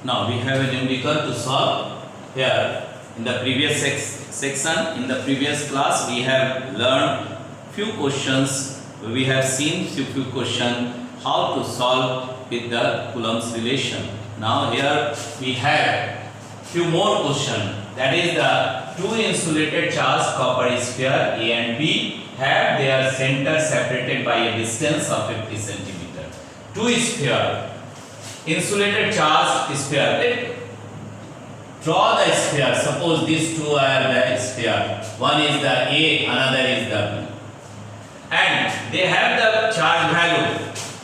Now we have a numerical to solve. Here in the previous section, in the previous class, we have learned few questions. We have seen few questions how to solve with the Coulomb's relation. Now here we have few more questions. That is the two insulated charged copper sphere A and B have their center separated by a distance of 50 centimeter. Two sphere, insulated charged sphere. Draw the sphere. Suppose these two are the sphere. One is the A, another is the B. And they have the charge value.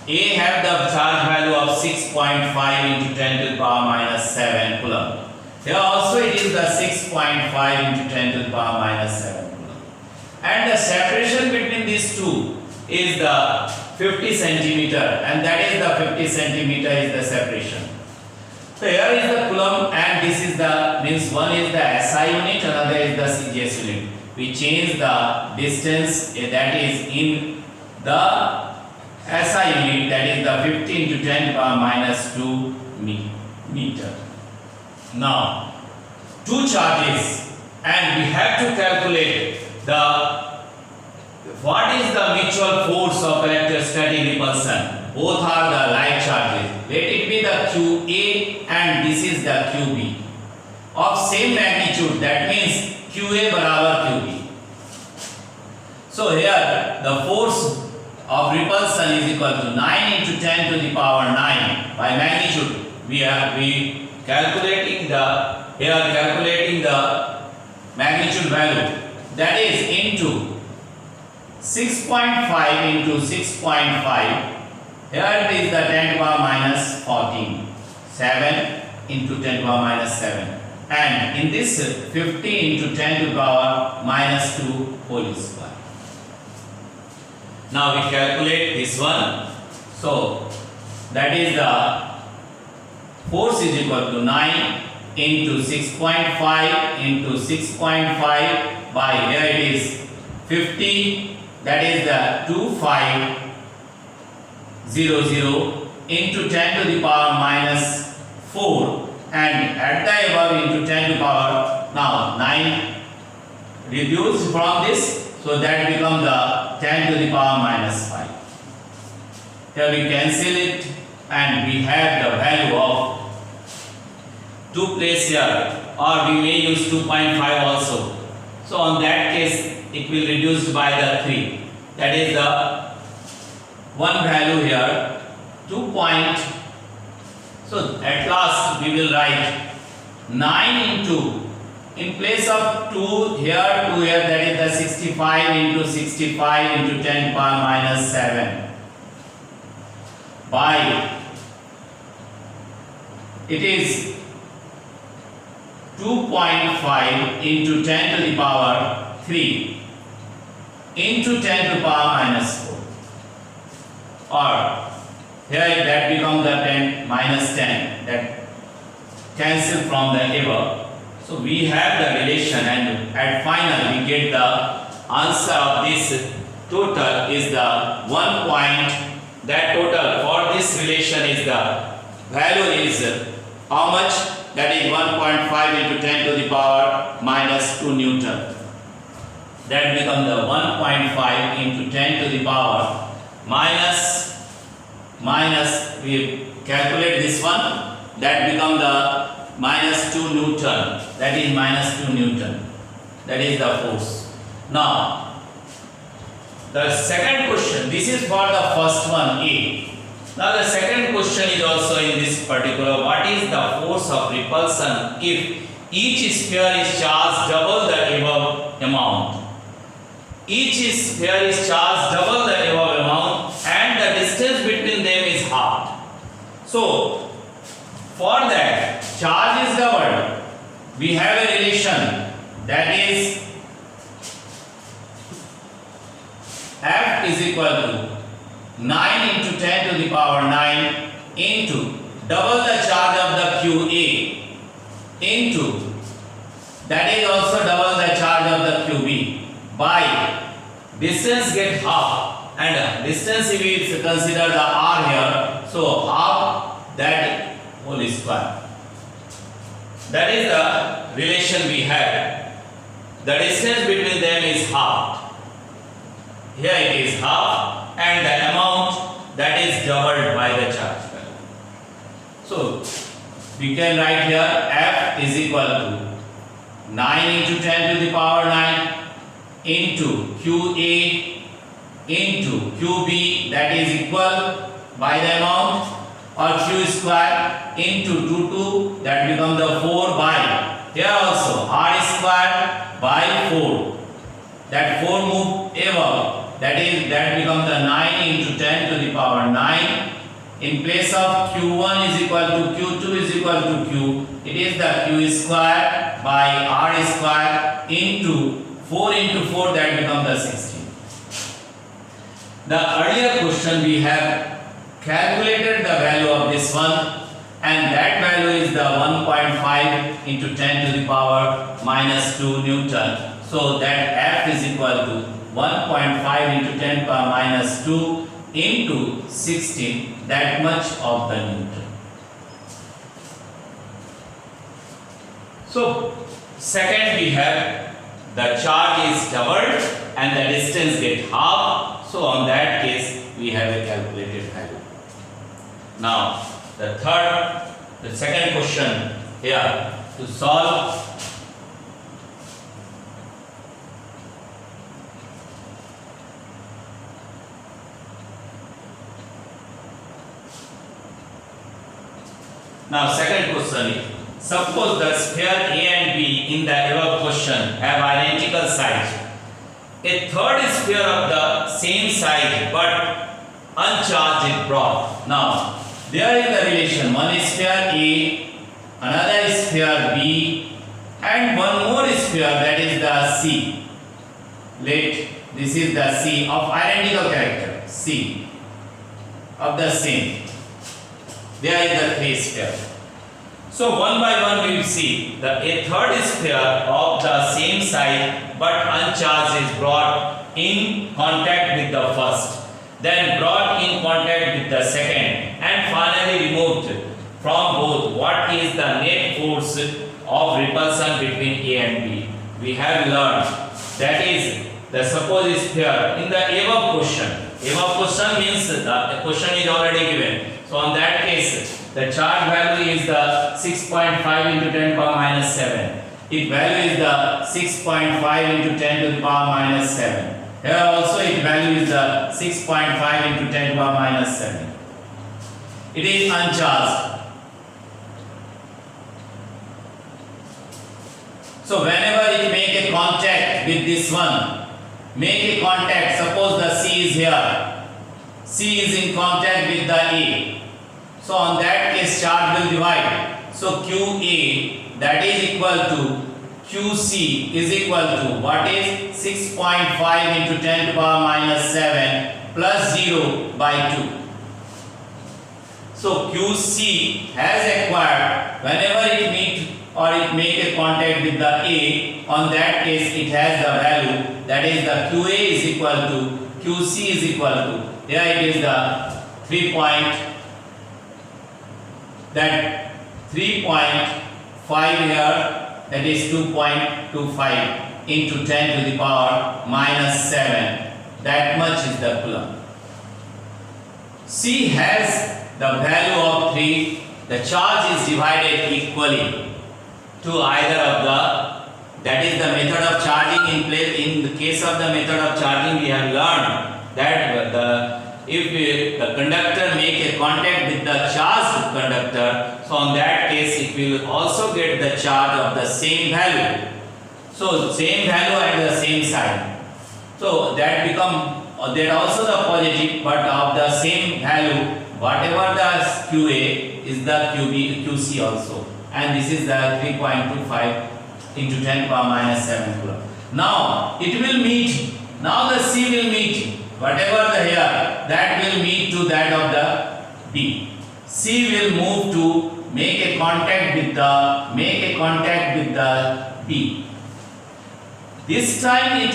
A have the charge value of 6.5 into 10 to the power minus 7 coulomb. Here also it is the 6.5 into 10 to the power minus 7 coulomb. And the separation between these two is the 50 centimeter, and that is the 50 centimeter is the separation. So here is the coulomb, and this is the means one is the SI unit, another is the CGS unit. We change the distance that is in the SI unit, that is the 50 into 10 to the power minus 2 meter. Now, two charges, and we have to calculate what is the mutual force of electrostatic repulsion. Both are the like charges. Let it be the QA and this is the QB of same magnitude. That means QA barabar QB. So here the force of repulsion is equal to 9 into 10 to the power 9 by magnitude. We calculating the magnitude value, that is into 6.5 into 6.5. Here it is the 10 to the power minus 14. 7 into 10 to the power minus 7. And in this 50 into 10 to the power minus 2 whole square. Now we calculate this one. So that is the force is equal to 9 into 6.5 into 6.5 by here it is 50, that is the 2500 into 10 to the power minus 4, and at the above into 10 to the power, now 9 reduced from this, so that becomes the 10 to the power minus 5. Here we cancel it and we have the value of 2 place here, or we may use 2.5 also. So on that case it will reduce by the 3. That is the one value here 2 point. So at last we will write 9 into, in place of 2 here, 2 here, that is the 65 into 65 into 10 to the power minus 7 by, it is 2.5 into 10 to the power 3 into 10 to the power minus 4, or here that becomes the 10 minus 10, that cancel from the above. So we have the relation, and at final we get the answer of this total is the 1 point. That total for this relation is the value is how much? That is 1.5 into 10 to the power minus 2 Newton. That becomes the 1.5 into 10 to the power minus we calculate this one, that becomes the minus 2 Newton. That is minus 2 Newton. That is the force. Now the second question, this is for the first one A. Now the second question is also in this particular, what is the force of repulsion if each sphere is charged double the above amount? Each sphere is charged double the above amount and the distance between them is half. So for that charge is doubled, we have a relation, that is F is equal to 9 into 10 to the power 9 into double the charge of the QA into, that is also double the charge of the QB by distance get half, and distance if we consider the R here, so half that whole square. That is the relation we have. The distance between them is half. Here it is half, and the amount that is doubled by the charge value. So we can write here F is equal to 9 into 10 to the power 9 into QA into QB, that is equal by the amount, or Q square into 2 that becomes the 4 by, here also R square by 4, that 4 move above, that becomes the 9 into 10 to the power 9. In place of Q1 is equal to Q2 is equal to Q, it is the Q square by R square into 4 into 4, that becomes the 16. The earlier question we have calculated the value of this one, and that value is the 1.5 into 10 to the power minus 2 Newton. So that F is equal to 1.5 into 10 to the power minus 2 into 16, that much of the Newton. So second we have the charge is doubled and the distance get half. So on that case we have a calculated value. Now the second question here to solve. Now second question is, suppose the sphere A and B in the above question have identical size. A third sphere of the same size but uncharged is brought. Now there is the relation, one is sphere A, another is sphere B, and one more sphere, that is the C. This is the C of identical character, C of the same. There is the three sphere. So one by one we will see a third sphere of the same size but uncharged is brought in contact with the first, then brought in contact with the second, and finally removed from both. What is the net force of repulsion between A and B? We have learned that is the supposed sphere in the above question. Above question means the question is already given. So on that case, the charge value is the 6.5 into 10 to the power minus 7. Its value is the 6.5 into 10 to the power minus 7. Here also its value is the 6.5 into 10 to the power minus 7. It is uncharged. So whenever it make a contact with this one, make a contact, suppose the C is here. C is in contact with the A. So on that case charge will divide. So QA, that is equal to QC is equal to what is 6.5 into 10 to the power minus 7 plus 0 by 2. So QC has acquired, whenever it meet or it make a contact with the A, on that case it has the value, that is the QA is equal to QC is equal to, here it is the 3.5 here, that is 2.25 into 10 to the power minus 7, that much is the coulomb. C has the value of 3, the charge is divided equally to either of the, that is the method of charging in place. In the case of the method of charging we have learned that if the conductor make a contact with the charged conductor, so on that case it will also get the charge of the same value. So same value at the same side. So that become that also the positive, but of the same value, whatever the QA is the QC also, and this is the 3.25 into 10 to the power minus 7 coulomb. Now it will meet. Now the C will meet. Whatever the here, that will meet to that of the B. C will move to make a contact with the B. This time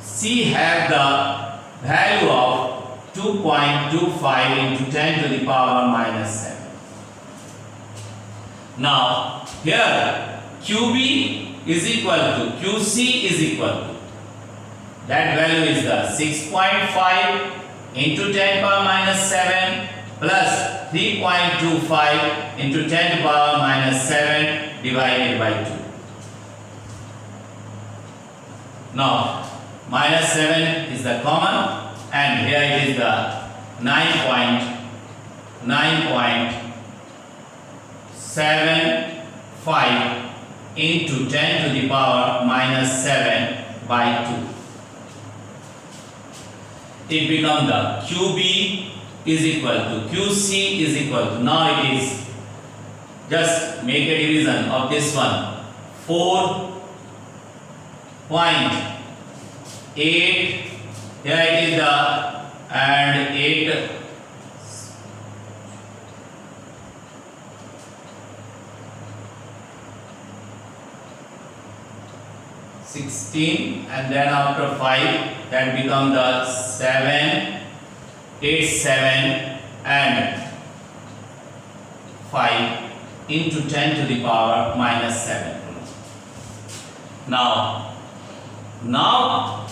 C have the value of 2.25 into 10 to the power minus 7. Now here QB is equal to QC is equal to, that value is the 6.5 into 10 power minus 7 plus 3.25 into 10 power minus 7 divided by 2. Now minus 7 is the common, and here it is the 9.75 into 10 to the power minus 7 by 2. It becomes the QB is equal to QC is equal to, now it is, just make a division of this one, 4.8, here it is the, and 8 16, and then after 5 that become the 7, 8, 7 and 5 into 10 to the power minus 7. Now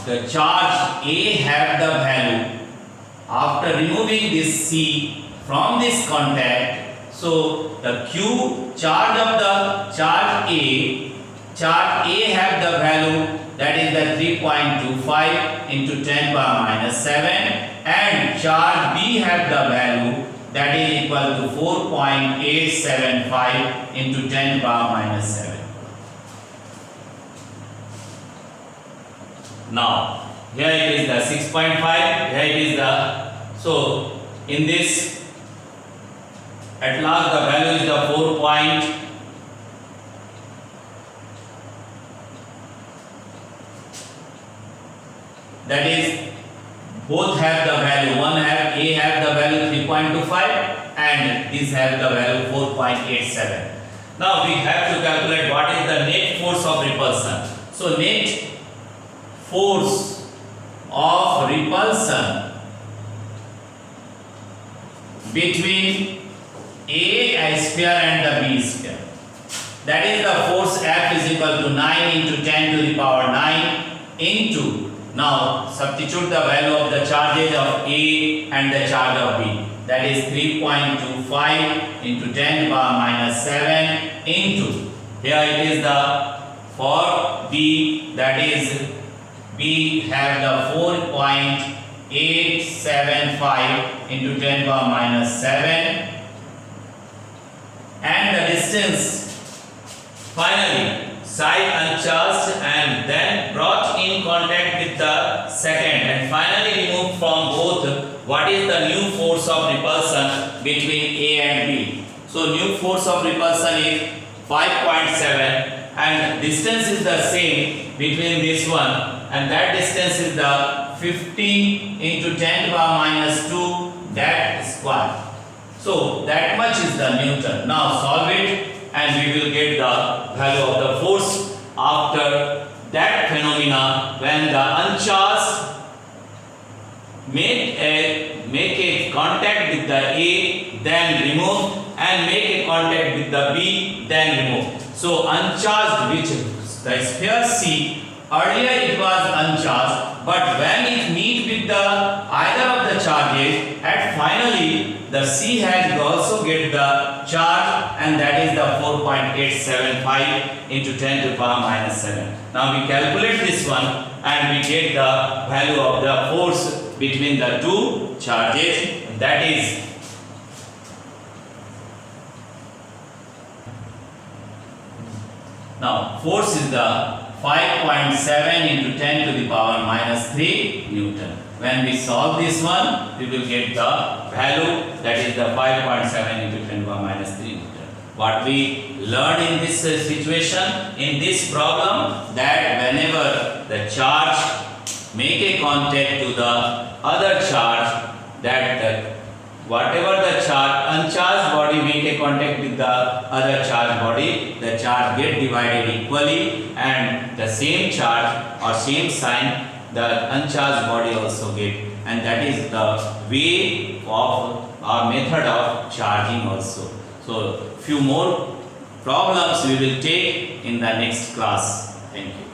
the charge A have the value after removing this C from this contact. So the Q charge of the charge A have the value, that is the 3.25 into 10 power minus 7, and charge B have the value, that is equal to 4.875 into 10 power minus 7. Now here it is the 6.5, here it is the, so in this at last the value is the 4. That is, both have the value, one have A have the value 3.25 and this have the value 4.87. Now we have to calculate what is the net force of repulsion. So net force of repulsion between A square and the B square, that is the force F is equal to 9 into 10 to the power 9 into, now substitute the value of the charges of A and the charge of B, that is 3.25 into 10 power minus 7 into, here it is the, for B, that is B have the 4.875 into 10 power minus 7, and the distance finally side uncharged and then brought in contact with the second and finally removed from both. What is the new force of repulsion between A and B? So new force of repulsion is 5.7 and distance is the same between this one, and that distance is the 15 into 10 power minus 2, that square. So that much is the Newton. Now solve it and we will get the value of the force after that phenomena when the uncharged make a contact with the A, then remove, and make a contact with the B, then remove. So uncharged, which the sphere C, earlier it was uncharged, but when it meet with the either of the charges, at finally the C has also get the charge, and that is the 4.875 into 10 to the power minus 7. Now we calculate this one and we get the value of the force between the two charges, that is now force is the 5.7 into 10 to the power minus 3 Newton. When we solve this one, we will get the value, that is the 5.7 into 10 to the power minus 3 Newton. What we learned in this situation, in this problem, that whenever the charge make a contact to the other charge, that whatever the charge, uncharged body make a contact with the other charged body, the charge get divided equally, and the same charge or same sign the uncharged body also get, and that is the way of our method of charging also. So few more problems we will take in the next class. Thank you.